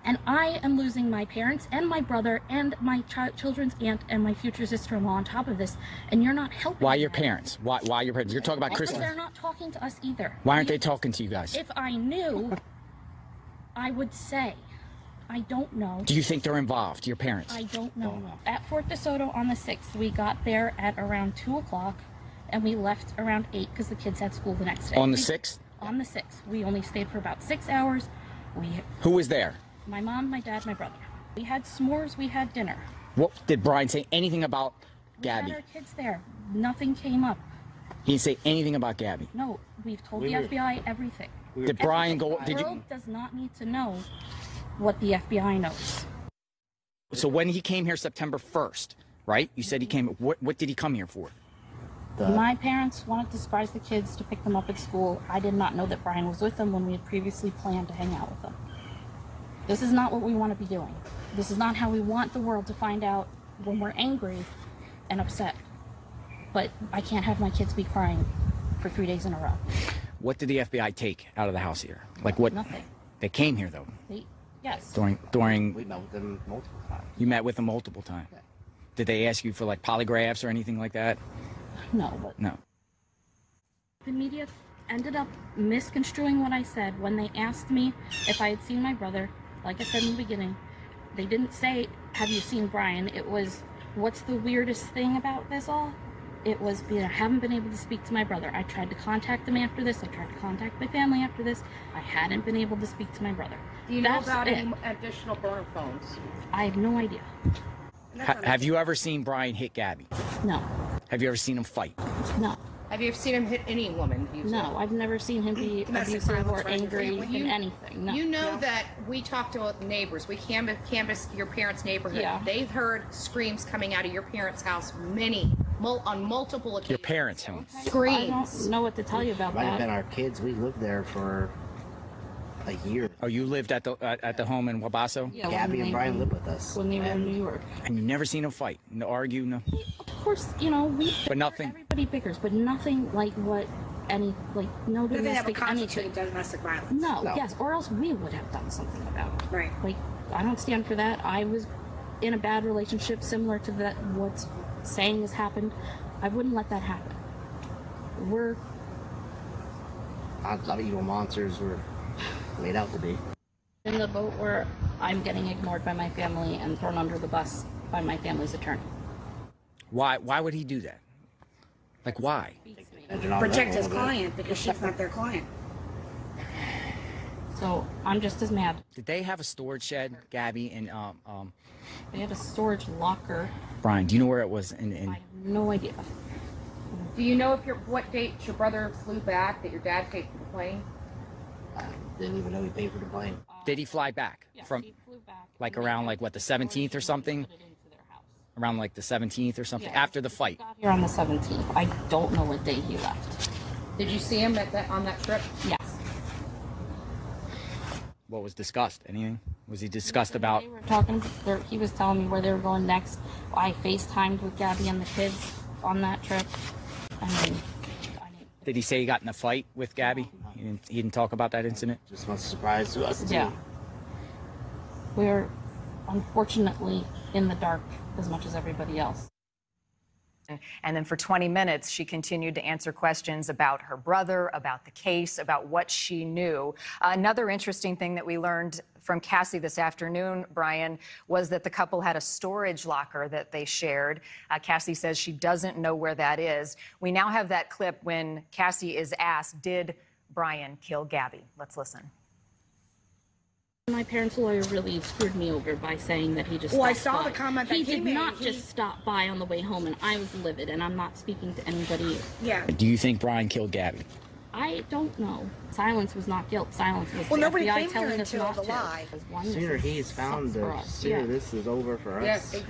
And I am losing my parents and my brother and my children's aunt and my future sister-in-law on top of this, and you're not helping. Why your parents? Why your parents? You're talking about Because Christmas. they're not talking to us either. Why aren't they talking to you guys? If I knew, I would say. I don't know. Do you think they're involved, your parents? I don't know. At Fort DeSoto on the 6th, we got there at around 2 o'clock, and we left around 8 because the kids had school the next day. On the 6th? On the 6th. We only stayed for about 6 hours. Who was there? My mom, my dad, my brother. We had s'mores, we had dinner. What did Brian say anything about Gabby? We had our kids there. Nothing came up. He didn't say anything about Gabby? No, we've told the FBI everything. Did Brian go? The world does not need to know what the FBI knows. So when he came here September 1st, right? You said he came. What did he come here for? My parents wanted to surprise the kids to pick them up at school. I did not know that Brian was with them when we had previously planned to hang out with them. This is not what we want to be doing. This is not how we want the world to find out when we're angry and upset. But I can't have my kids be crying for 3 days in a row. What did the FBI take out of the house here? Like what? Nothing. They came here though. Yes. During. We met with them multiple times. You met with them multiple times. Yeah. Did they ask you for like polygraphs or anything like that? No, but no. The media ended up misconstruing what I said when they asked me if I had seen my brother. Like I said in the beginning, they didn't say, "Have you seen Brian?" It was, "What's the weirdest thing about this all?" It was, I haven't been able to speak to my brother. I tried to contact them after this. I tried to contact my family after this. I hadn't been able to speak to my brother. Do you know about any additional burner phones? I have no idea. Have you ever seen Brian hit Gabby? No. Have you ever seen him fight? No. Have you ever seen him hit any woman? No, I've never seen him be abusive or angry in anything. No. You know that we talked to neighbors. We canvassed your parents' neighborhood. Yeah. They've heard screams coming out of your parents' house on multiple occasions. Your parents' home. Screams. I don't know what to tell you about Might that. have been our kids. We lived there for a year. Oh, you lived at the home in Wabasso? Yeah, Gabby and Brian lived with us. When they were in New York. And you've never seen them fight? No argue? No? Of course, we... But nothing... Everybody bickers, but nothing like what any... no But they have a domestic constituted anything. domestic violence. No, yes, or else we would have done something about it. Right. I don't stand for that. I was in a bad relationship similar to that, what's saying has happened. I wouldn't let that happen. We're... A lot of evil monsters were made out to be. in the boat where I'm getting ignored by my family and thrown under the bus by my family's attorney. Why would he do that? Like, why? Protect his client because she's not their client. So I'm just as mad. Did they have a storage shed, Gabby, and They had a storage locker. Brian, do you know where it was? I have no idea. Do you know what date your brother flew back, that your dad paid for the plane? I didn't even know he paid for the plane. Did he fly back? Yes, From he flew back. like around like what, the 17th or something? Put it into their house. Around like the 17th or something, Yeah, after the fight. He got here on the 17th. I don't know what day he left. Did you see him on that trip? Yes. What was discussed? Anything? Was he discussed about? They were talking. He was telling me where they were going next. I FaceTimed with Gabby and the kids on that trip. Did he say he got in a fight with Gabby? He didn't talk about that incident? Just was a surprise to us, too. Yeah. We're unfortunately in the dark as much as everybody else. And then for 20 minutes, she continued to answer questions about her brother, about the case, about what she knew. Another interesting thing that we learned from Cassie this afternoon, Brian, was that the couple had a storage locker that they shared. Cassie says she doesn't know where that is. We now have that clip when Cassie is asked, did Brian kill Gabby? Let's listen. My parents' lawyer really screwed me over by saying that he just Well, I stopped saw by. the comment that he he did made. not just stop by on the way home, and I was livid, and I'm not speaking to anybody. Yeah. Do you think Brian killed Gabby? I don't know. Silence was not guilt. Silence was Well, the nobody FBI came here telling us until not the to. lie. Because one, The sooner this he's found, sucks for the us. sooner Yeah. this is over for us. Yes.